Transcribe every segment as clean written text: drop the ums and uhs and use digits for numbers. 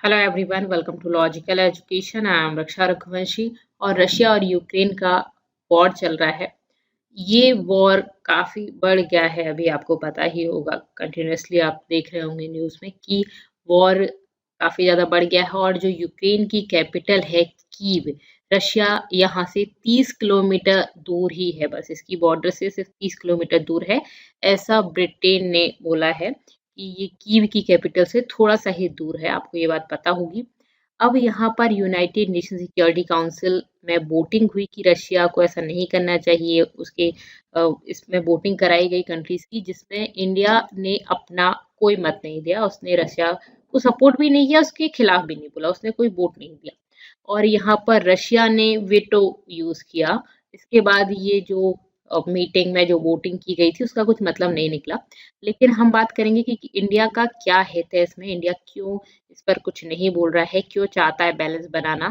Hello everyone, welcome to logical education. I am Raksha Raghuvanshi. और Russia और Ukraine का war चल रहा है। ये वॉर काफ़ी बढ़ गया है, अभी आपको पता ही होगा। कंटिन्यूअसली आप देख रहे होंगे न्यूज़ में कि वॉर काफ़ी ज़्यादा बढ़ गया है। और जो यूक्रेन की कैपिटल है कीव, रशिया यहाँ से 30 किलोमीटर दूर ही है, बस इसकी बॉर्डर से सिर्फ 30 किलोमीटर दूर है। ऐसा ब्रिटेन ने बोला है कि ये कीव की कैपिटल से थोड़ा-सा ही दूर है, आपको ये बात पता होगी। अब यहाँ पर यूनाइटेड नेशन सिक्योरिटी काउंसिल में वोटिंग हुई कि रशिया को ऐसा नहीं करना चाहिए। इसमें वोटिंग कराई गई कंट्रीज़ की, जिसमें इंडिया ने अपना कोई मत नहीं दिया। उसने रशिया को सपोर्ट भी नहीं किया, उसके खिलाफ भी नहीं बोला, उसने कोई वोट नहीं दिया। और यहाँ पर रशिया ने वेटो यूज़ किया। इसके बाद ये जो मीटिंग में जो वोटिंग की गई थी उसका कुछ मतलब नहीं निकला। लेकिन हम बात करेंगे कि इंडिया का क्या हित है इसमें, इंडिया क्यों इस पर कुछ नहीं बोल रहा है, क्यों चाहता है बैलेंस बनाना,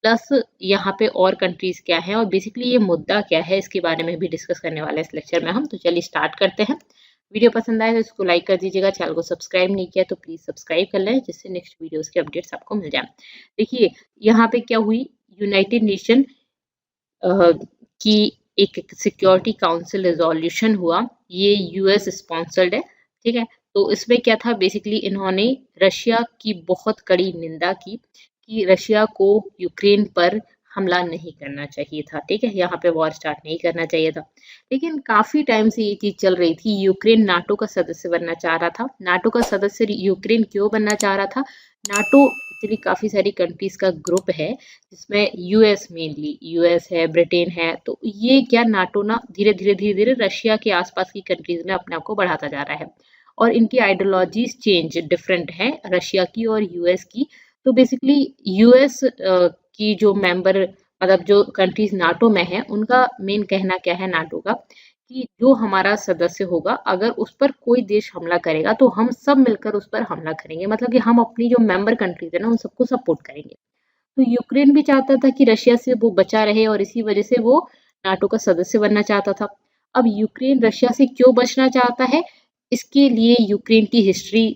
प्लस यहाँ पे और कंट्रीज क्या हैं और बेसिकली ये मुद्दा क्या है, इसके बारे में भी डिस्कस करने वाले हैं इस लेक्चर में हम। तो चलिए स्टार्ट करते हैं। वीडियो पसंद आए तो इसको लाइक कर दीजिएगा। चैनल को सब्सक्राइब नहीं किया तो प्लीज सब्सक्राइब कर लें, जिससे नेक्स्ट वीडियोस के अपडेट्स आपको मिल जाए। देखिए यहाँ पे क्या हुई, यूनाइटेड नेशन की एक सिक्योरिटी काउंसिल रिजोल्यूशन हुआ। ये यूएस स्पॉन्सर्ड है, ठीक है। तो इसमें क्या था, बेसिकली इन्होंने रशिया की बहुत कड़ी निंदा की कि रशिया को यूक्रेन पर हमला नहीं करना चाहिए था, ठीक है। यहाँ पे वॉर स्टार्ट नहीं करना चाहिए था। लेकिन काफी टाइम से ये चीज चल रही थी। यूक्रेन नाटो का सदस्य बनना चाह रहा था। नाटो का सदस्य यूक्रेन क्यों बनना चाह रहा था? नाटो एक्चुअली काफी सारी कंट्रीज का ग्रुप है, जिसमें यूएस, मेनली यूएस है, ब्रिटेन है। तो ये क्या, नाटो ना धीरे धीरे रशिया के आसपास की कंट्रीज में अपने आप को बढ़ाता जा रहा है। और इनकी आइडियोलॉजीज चेंज डिफरेंट है, रशिया की और यूएस की। तो बेसिकली यूएस की जो मेंबर, मतलब जो कंट्रीज नाटो में है, उनका मेन कहना क्या है नाटो का, कि जो हमारा सदस्य होगा, अगर उस पर कोई देश हमला करेगा तो हम सब मिलकर उस पर हमला करेंगे। मतलब कि हम अपनी जो मेंबर कंट्रीज है ना, उन सबको सपोर्ट करेंगे। तो यूक्रेन भी चाहता था कि रशिया से वो बचा रहे और इसी वजह से वो नाटो का सदस्य बनना चाहता था। अब यूक्रेन रशिया से क्यों बचना चाहता है, इसके लिए यूक्रेन की हिस्ट्री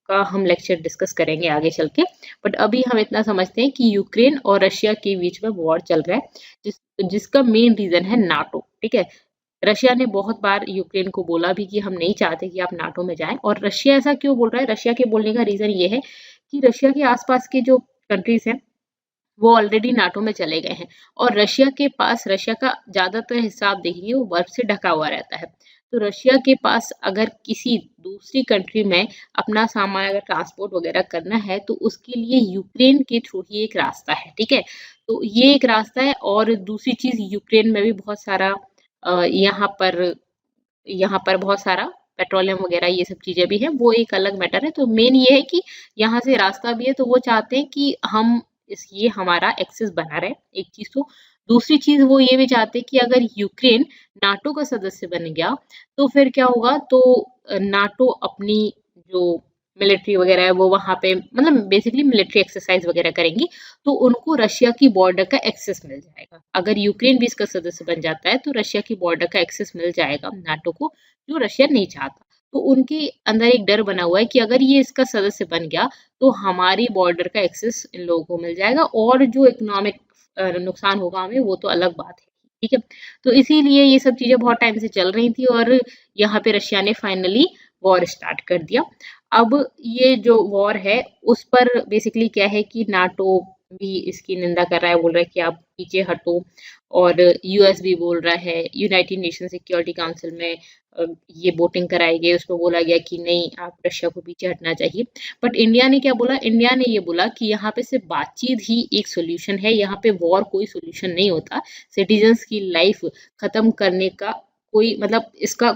का हम लेक्चर डिस्कस करेंगे आगे चल के। बट अभी हम इतना समझते हैं कि यूक्रेन और रशिया के बीच में वॉर चल रहा है, जिसका मेन रीजन है नाटो, ठीक है। रशिया ने बहुत बार यूक्रेन को बोला भी कि हम नहीं चाहते कि आप नाटो में जाएं। और रशिया ऐसा क्यों बोल रहा है? रशिया के बोलने का रीजन ये है कि रशिया के आसपास के जो कंट्रीज हैं वो ऑलरेडी नाटो में चले गए हैं। और रशिया के पास, रशिया का ज्यादातर हिस्सा आप देखेंगे वो बर्फ से ढका हुआ रहता है। तो रशिया के पास अगर किसी दूसरी कंट्री में अपना सामान अगर ट्रांसपोर्ट वगैरह करना है तो उसके लिए यूक्रेन के थ्रू ही एक रास्ता है, ठीक है। तो ये एक रास्ता है। और दूसरी चीज, यूक्रेन में भी बहुत सारा यहाँ पर बहुत सारा पेट्रोलियम वगैरह ये सब चीजें भी हैं, वो एक अलग मैटर है। तो मेन ये है कि यहाँ से रास्ता भी है, तो वो चाहते हैं कि हम ये हमारा एक्सेस बना रहे, एक चीज। तो दूसरी चीज वो ये भी चाहते हैं कि अगर यूक्रेन नाटो का सदस्य बन गया तो फिर क्या होगा, तो नाटो अपनी जो मिलिट्री वगैरह है वो वहां पे, मतलब बेसिकली मिलिट्री एक्सरसाइज वगैरह करेंगी, तो उनको रशिया की बॉर्डर का एक्सेस मिल जाएगा। अगर यूक्रेन भी इसका सदस्य बन जाता है तो रशिया की बॉर्डर का एक्सेस मिल जाएगा नाटो को, जो रशिया नहीं चाहता। तो उनके अंदर एक डर बना हुआ है कि अगर ये इसका सदस्य बन गया तो हमारी बॉर्डर का एक्सेस इन लोगों को मिल जाएगा, और जो इकोनॉमिक नुकसान होगा हमें वो तो अलग बात है, ठीक है। तो इसीलिए ये सब चीजें बहुत टाइम से चल रही थी और यहाँ पे रशिया ने फाइनली वॉर स्टार्ट कर दिया। अब ये जो वॉर है उस पर बेसिकली क्या है कि नाटो भी इसकी निंदा कर रहा है, बोल रहा है कि आप पीछे हटो। और यूएस भी बोल रहा है, यूनाइटेड नेशन सिक्योरिटी काउंसिल में ये वोटिंग कराई गई, उसमें बोला गया कि नहीं, आप रशिया को पीछे हटना चाहिए। बट इंडिया ने क्या बोला? इंडिया ने ये बोला कि यहाँ पे सिर्फ बातचीत ही एक सोल्यूशन है, यहाँ पे वॉर कोई सोल्यूशन नहीं होता। सिटीजन्स की लाइफ खत्म करने का कोई, मतलब इसका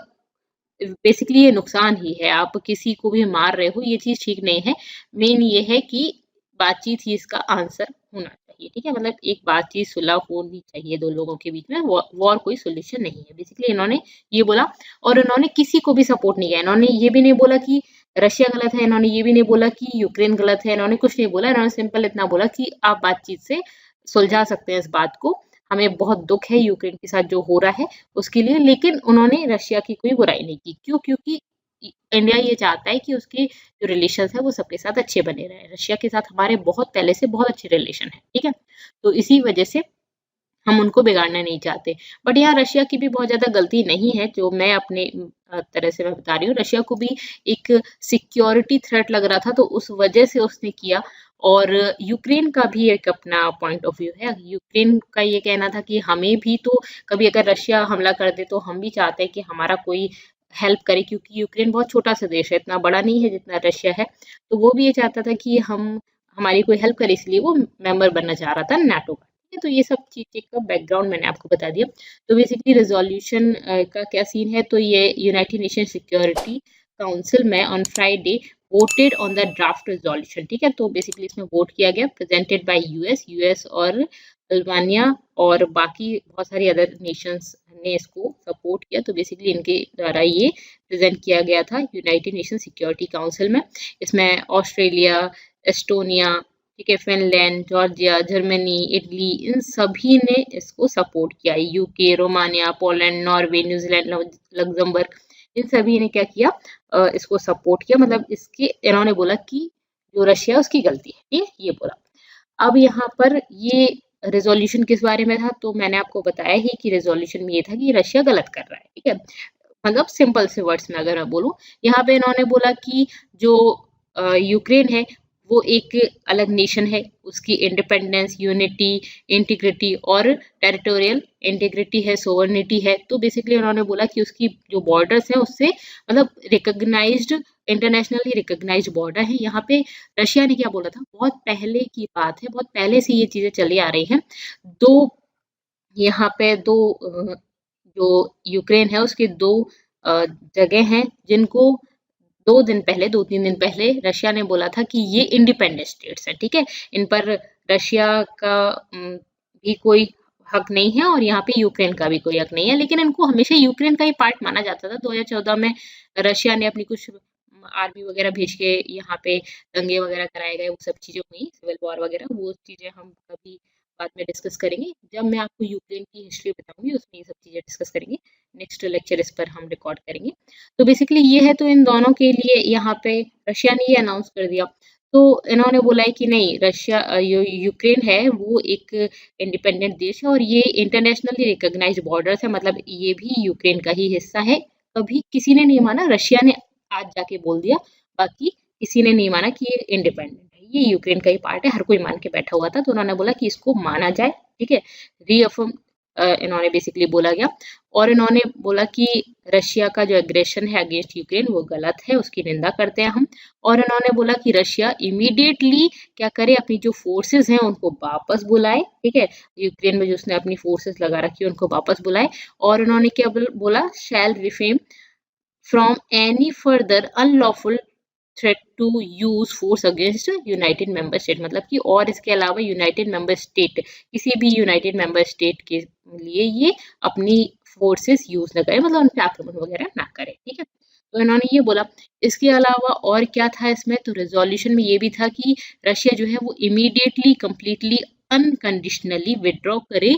बेसिकली ये नुकसान ही है। आप किसी को भी मार रहे हो, ये चीज ठीक नहीं है। मेन ये है कि बातचीत ही इसका आंसर होना चाहिए, ठीक है। मतलब एक बातचीत, सुलह होनी चाहिए दो लोगों के बीच में। वॉर कोई सोल्यूशन नहीं है, बेसिकली इन्होंने ये बोला। और इन्होंने किसी को भी सपोर्ट नहीं किया। इन्होंने ये भी नहीं बोला कि रशिया गलत है, इन्होंने ये भी नहीं बोला कि यूक्रेन गलत है, इन्होंने कुछ नहीं बोला। इन्होंने सिंपल इतना बोला कि आप बातचीत से सुलझा सकते हैं इस बात को। हमें बहुत दुख है यूक्रेन के साथ जो हो रहा है उसके लिए, लेकिन उन्होंने रशिया की कोई बुराई नहीं की। क्यों? क्योंकि इंडिया ये चाहता है कि उसके जो रिलेशन है वो सबके साथ अच्छे बने रहे। रशिया के साथ हमारे बहुत पहले से बहुत अच्छे रिलेशन है, ठीक है। तो इसी वजह से हम उनको बिगाड़ना नहीं चाहते। बट यहाँ रशिया की भी बहुत ज़्यादा गलती नहीं है, जो मैं अपने तरह से मैं बता रही हूँ। रशिया को भी एक सिक्योरिटी थ्रेट लग रहा था, तो उस वजह से उसने किया। और यूक्रेन का भी एक अपना पॉइंट ऑफ व्यू है। यूक्रेन का ये कहना था कि हमें भी तो कभी अगर रशिया हमला कर दे तो हम भी चाहते हैं कि हमारा कोई हेल्प करे, क्योंकि यूक्रेन बहुत छोटा सा देश है, इतना बड़ा नहीं है जितना रशिया है। तो वो भी ये चाहता था कि हम हमारी कोई हेल्प करे, इसलिए वो मेंबर बनना चाह रहा था नाटो का। तो ये सब चीज़ें का बैकग्राउंड मैंने आपको बता दिया। तो बेसिकली रिजोल्यूशन का क्या सीन है, तो ये यूनाइटेड नेशन सिक्योरिटी काउंसिल में on Friday voted on the draft resolution, ठीक है। तो बेसिकली इसमें वोट किया गया, प्रेजेंटेड बाय यूएस और अल्बानिया और बाकी बहुत सारी अदर नेशंस ने इसको सपोर्ट किया। तो बेसिकली इनके द्वारा ये प्रेजेंट किया गया था यूनाइटेड नेशन सिक्योरिटी काउंसिल में। इसमें ऑस्ट्रेलिया, एस्टोनिया, ठीक है, फिनलैंड, जॉर्जिया, जर्मनी, इटली, इन सभी ने इसको सपोर्ट किया। UK, Romania, Poland, Norway, New Zealand, Luxembourg, इन सभी ने क्या किया, इसको सपोर्ट किया। मतलब इसके इन्होंने बोला कि जो रशिया उसकी गलती है, ठीक है, ये बोला। अब यहाँ पर ये रेजोल्यूशन किस बारे में था, तो मैंने आपको बताया ही कि रेजोल्यूशन में ये था कि रशिया गलत कर रहा है, ठीक है। मतलब सिंपल से वर्ड्स में अगर मैं बोलूं, यहाँ पे इन्होंने बोला कि जो यूक्रेन है वो एक अलग नेशन है, उसकी इंडिपेंडेंस, यूनिटी, इंटीग्रिटी और टेरिटोरियल इंटीग्रिटी है, सोवर्निटी है। तो बेसिकली उन्होंने बोला कि उसकी जो बॉर्डर्स हैं उससे मतलब रिकॉग्नाइज्ड, इंटरनेशनली रिकॉग्नाइज्ड बॉर्डर है। यहाँ पे रशिया ने क्या बोला था, बहुत पहले की बात है, बहुत पहले से ये चीजें चली आ रही हैं। दो यहाँ पे दो जो यूक्रेन है उसके दो जगह हैं जिनको 2-3 दिन पहले रशिया ने बोला था कि ये इंडिपेंडेंट स्टेट्स हैं, ठीक है। इन पर रशिया का भी कोई हक नहीं है और यहाँ पे यूक्रेन का भी कोई हक नहीं है, लेकिन इनको हमेशा यूक्रेन का ही पार्ट माना जाता था। 2014 में रशिया ने अपनी कुछ आर्मी वगैरह भेज के यहाँ पे दंगे वगैरह कराए गए, वो सब चीजें हुई, सिविल वॉर वगैरह, वो चीजें हम कभी बाद में डिस्कस करेंगे। जब मैं आपको यूक्रेन की हिस्ट्री बताऊंगी उसमें ये सब चीजें डिस्कस करेंगे। नेक्स्ट लेक्चर इस पर हम रिकॉर्ड करेंगे। तो बेसिकली ये है, तो इन दोनों के लिए यहाँ पे रशिया ने ये अनाउंस कर दिया। तो इन्होंने बोला है कि नहीं, रशिया यूक्रेन है वो एक इंडिपेंडेंट देश है और ये इंटरनेशनली रिकॉग्नाइज्ड बॉर्डर्स है, मतलब ये भी यूक्रेन का ही हिस्सा है। कभी किसी ने नहीं माना, रशिया ने आज जाके बोल दिया, बाकी किसी ने नहीं माना कि ये इंडिपेंडेंट है, ये यूक्रेन का ही पार्ट है, हर कोई मान के बैठा हुआ था। तो उन्होंने बोला कि इसको माना जाए, ठीक है, रीअफर्म इन्होंने बेसिकली बोला गया। और इन्होंने बोला कि रशिया का जो एग्रेशन है अगेंस्ट यूक्रेन वो गलत है, उसकी निंदा करते हैं हम। और इन्होंने बोला कि रशिया इमीडिएटली क्या करे, अपनी जो फोर्सेस हैं उनको वापस बुलाए, ठीक है, यूक्रेन में जो उसने अपनी फोर्सेस लगा रखी है उनको वापस बुलाए। और इन्होंने क्या बोला, shall refrain from any further unlawful threat to use force against united member state, मतलब कि और इसके अलावा यूनाइटेड मेंबर स्टेट, किसी भी यूनाइटेड मेंबर स्टेट के लिए ये अपनी फोर्सेस यूज न करे, मतलब उन पर आक्रमण वगैरह ना करे, ठीक है। तो इन्होंने ये बोला। इसके अलावा और क्या था इसमें, तो रेजोल्यूशन में ये भी था कि रशिया जो है वो इमीडिएटली, कंप्लीटली, अनकंडीशनली विड्रॉ करे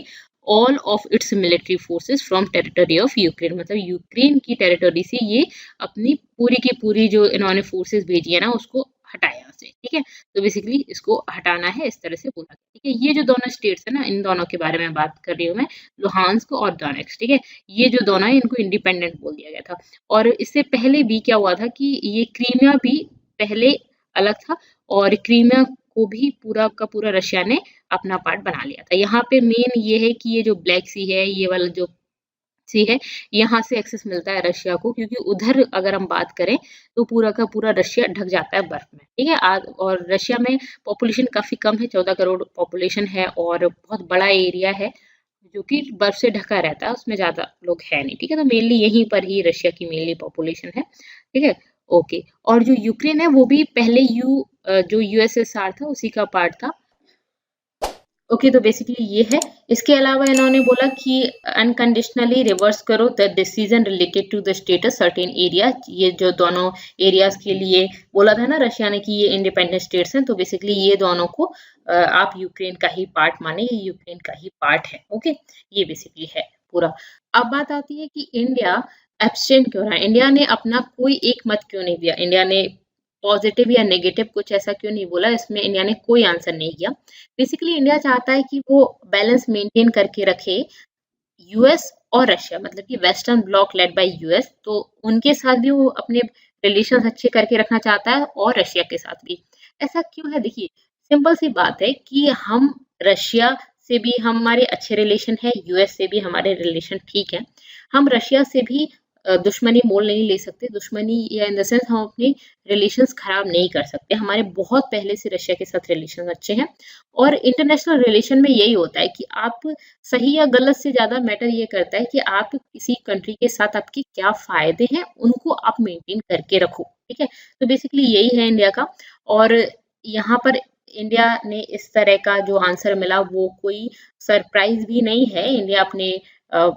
all of its military forces from territory of Ukraine, मतलब यूक्रेन की टेरिटरी से ये अपनी पूरी की पूरी जो इन्होंने फोर्सेस भेजी है ना उसको हटाया उसे, ठीक है। तो बेसिकली इसको हटाना है, इस तरह से बोला, ठीक है। ये जो दोनों स्टेट्स है ना, इन दोनों के बारे में बात कर रही हूँ मैं, लुहांस्क और डोनेट्स्क, ठीक है। ये जो दोनों है इनको इंडिपेंडेंट बोल दिया गया था। और इससे पहले भी क्या हुआ था कि ये क्रीमिया भी पहले अलग था और क्रीमिया को भी पूरा का पूरा रशिया ने अपना पार्ट बना लिया था। यहाँ पे मेन ये है कि ये जो ब्लैक सी है, ये वाला जो सी है, यहाँ से एक्सेस मिलता है रशिया को, क्योंकि उधर अगर हम बात करें तो पूरा का पूरा रशिया ढक जाता है बर्फ में, ठीक है। और रशिया में पॉपुलेशन काफी कम है, 14 करोड़ पॉपुलेशन है और बहुत बड़ा एरिया है जो कि बर्फ से ढका रहता है, उसमें ज्यादा लोग है नहीं, ठीक है। तो मेनली यहीं पर ही रशिया की मेनली पॉपुलेशन है, ठीक है। ओके, और जो यूक्रेन है वो भी पहले जो यूएसएसआर था उसी का पार्ट था। ओके, तो बेसिकली ये है। इसके अलावा इन्होंने बोला कि अनकंडीशनली रिवर्स करो the decision related to the status certain area, ये जो दोनों एरियाज के लिए बोला था ना रशिया ने कि ये इंडिपेंडेंट स्टेट्स हैं, तो बेसिकली ये दोनों को आप यूक्रेन का ही पार्ट माने, ये यूक्रेन का ही पार्ट है। ओके, ये बेसिकली है पूरा। अब बात आती है कि इंडिया एब्सटेन क्यों रहा? इंडिया ने अपना कोई एक मत क्यों नहीं दिया? इंडिया ने पॉजिटिव या नेगेटिव कुछ ऐसा क्यों नहीं बोला? इसमें इंडिया ने कोई आंसर नहीं किया। बेसिकली इंडिया चाहता है कि वो बैलेंस मेंटेन करके रखे यूएस और रशिया, मतलब कि western block led by US, तो उनके साथ भी वो अपने रिलेशंस अच्छे करके रखना चाहता है और रशिया के साथ भी। ऐसा क्यों है? देखिए, सिंपल सी बात है कि हम रशिया से भी हमारे अच्छे रिलेशन है, यूएस से भी हमारे रिलेशन ठीक है। हम रशिया से भी दुश्मनी मोल नहीं ले सकते, दुश्मनी या इन द सेंस हम अपने रिलेशंस खराब नहीं कर सकते। हमारे बहुत पहले से रशिया के साथ रिलेशन अच्छे हैं और इंटरनेशनल रिलेशन में यही होता है कि आप सही या गलत से ज़्यादा मैटर ये करता है कि आप किसी कंट्री के साथ आपके क्या फ़ायदे हैं, उनको आप मेंटेन करके रखो, ठीक है? तो बेसिकली यही है इंडिया का। और यहाँ पर इंडिया ने इस तरह का जो आंसर मिला वो कोई सरप्राइज़ भी नहीं है। इंडिया अपने अ,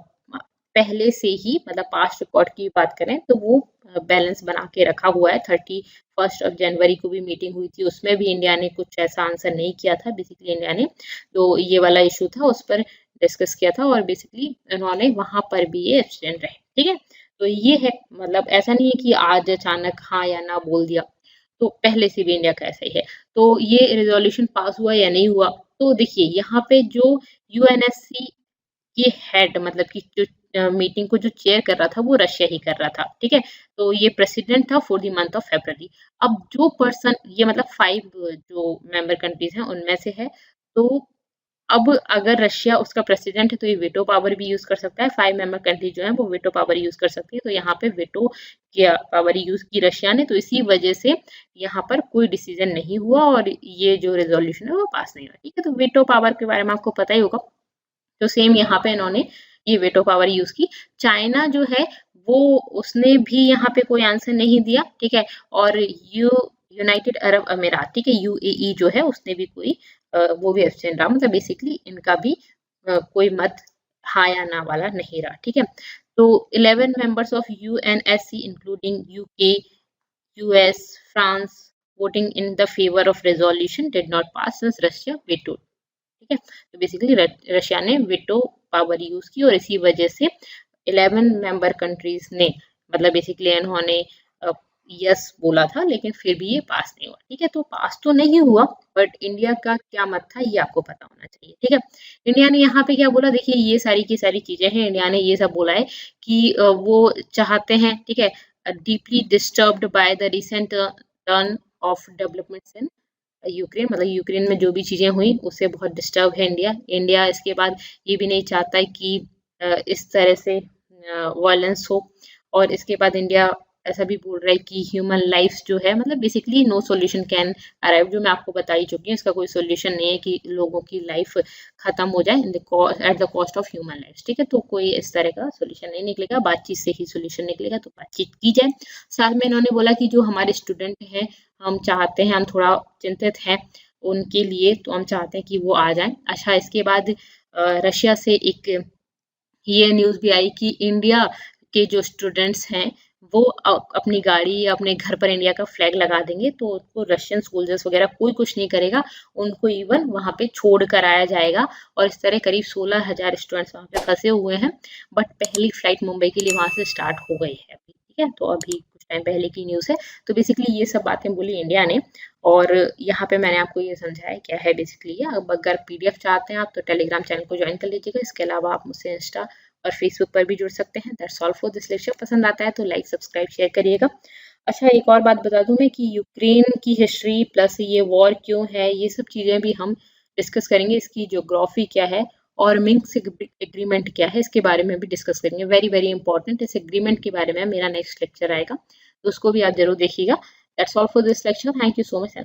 पहले से ही, मतलब पास्ट रिकॉर्ड की बात करें तो वो बैलेंस बना के रखा हुआ है। 31 जनवरी को भी मीटिंग हुई थी, उसमें भी इंडिया ने कुछ ऐसा आंसर नहीं किया था। बेसिकली इंडिया ने जो ये वाला इशू था उस पर डिस्कस किया था और बेसिकली उन्होंने वहां पर भी ये एब्सटेंट रहे, ठीक है? तो ये है, मतलब ऐसा नहीं है कि आज अचानक हाँ या ना बोल दिया, तो पहले से भी इंडिया का ऐसा ही है। तो ये रिजोल्यूशन पास हुआ या नहीं हुआ, तो देखिए यहाँ पे जो यूएनएससी ये हेड, मतलब कि जो मीटिंग को जो चेयर कर रहा था वो रशिया ही कर रहा था, ठीक है? तो ये प्रेसिडेंट था for the month of February. अब जो पर्सन, ये मतलब 5 जो मेंबर कंट्रीज हैं उनमें से है, तो अब अगर रशिया उसका प्रेसिडेंट है तो ये वेटो पावर भी यूज कर सकता है। 5 मेंबर कंट्री जो है वो वेटो पावर यूज कर सकती है, तो यहाँ पे वेटो की पावर यूज की रशिया ने, तो इसी वजह से यहाँ पर कोई डिसीजन नहीं हुआ और ये जो रेजोल्यूशन है वो पास नहीं हुआ, ठीक है? तो वेटो पावर के बारे में आपको पता ही होगा। तो सेम यहाँ पे इन्होंने ये वेटो पावर यूज की। चाइना जो है वो, उसने भी यहाँ पे कोई आंसर नहीं दिया, ठीक है? और यूनाइटेड अरब अमीरात, ठीक है, यूएई जो है उसने भी कोई वो भी एब्सटेंट रहा, मतलब बेसिकली इनका भी कोई मत हाँ या ना वाला नहीं रहा, ठीक है? तो 11 members of UNSC including UK, US, France voting in the favor of resolution did not pass since Russia vetoed, ठीक है? तो बेसिकली रशिया ने वेटो पावर यूज की और इसी वजह से 11 मेंबर कंट्रीज ने, मतलब बेसिकली इन्होंने यस बोला था, लेकिन फिर भी ये पास नहीं हुआ, ठीक है? तो पास तो नहीं हुआ, बट इंडिया का क्या मत था ये आपको पता होना चाहिए, ठीक है? इंडिया ने यहाँ पे क्या बोला? देखिए, ये सारी की सारी चीजें हैं। इंडिया ने ये सब बोला है कि वो चाहते हैं, ठीक है, deeply disturbed by the recent turn off developments in Ukraine, मतलब यूक्रेन में जो भी चीज़ें हुई उससे बहुत डिस्टर्ब है इंडिया। इंडिया इसके बाद ये भी नहीं चाहता है कि इस तरह से वायलेंस हो, और इसके बाद इंडिया ऐसा भी बोल रहा है कि ह्यूमन लाइफ्स जो है, मतलब basically no solution can arrive, जो मैं आपको बता ही चुकी हूँ, इसका कोई सॉल्यूशन नहीं है कि लोगों की लाइफ खत्म हो जाए at the cost of human life, ठीक है? तो कोई इस तरह का सॉल्यूशन नहीं निकलेगा, बातचीत से ही सॉल्यूशन निकलेगा, तो बातचीत की जाए। साथ में इन्होंने बोला कि जो हमारे स्टूडेंट हैं, हम चाहते हैं, हम थोड़ा चिंतित हैं उनके लिए, तो हम चाहते हैं कि वो आ जाएं। अच्छा, इसके बाद रशिया से एक ये न्यूज़ भी आई कि इंडिया के जो स्टूडेंट्स हैं वो अपनी गाड़ी या अपने घर पर इंडिया का फ्लैग लगा देंगे, तो उनको रशियन सोल्जर्स वगैरह कोई कुछ नहीं करेगा, उनको इवन वहाँ पे छोड़ कर आया जाएगा। और इस तरह करीब 16,000 स्टूडेंट्स वहाँ पे फंसे हुए हैं, बट पहली फ्लाइट मुंबई के लिए वहाँ से स्टार्ट हो गई है अभी, ठीक है? तो अभी कुछ टाइम पहले की न्यूज़ है। तो बेसिकली ये सब बातें बोली इंडिया ने, और यहाँ पे मैंने आपको ये समझाया क्या है बेसिकली ये। अब अगर पीडीएफ चाहते हैं आप तो टेलीग्राम चैनल को ज्वाइन कर लीजिएगा। इसके अलावा आप मुझसे इंस्टा और फेसबुक पर भी जुड़ सकते हैं। That's all for this lecture. पसंद आता है तो लाइक, सब्सक्राइब, शेयर करिएगा। अच्छा, एक और बात बता दूं मैं कि यूक्रेन की हिस्ट्री प्लस ये वॉर क्यों है, ये सब चीज़ें भी हम डिस्कस करेंगे। इसकी ज्योग्राफी क्या है और मिन्स्क एग्रीमेंट क्या है, इसके बारे में भी डिस्कस करेंगे। वेरी वेरी इंपॉर्टेंट, इस एग्रीमेंट के बारे में मेरा नेक्स्ट लेक्चर आएगा, तो उसको भी आप जरूर देखिएगा। That's all for this lecture. Thank you so much.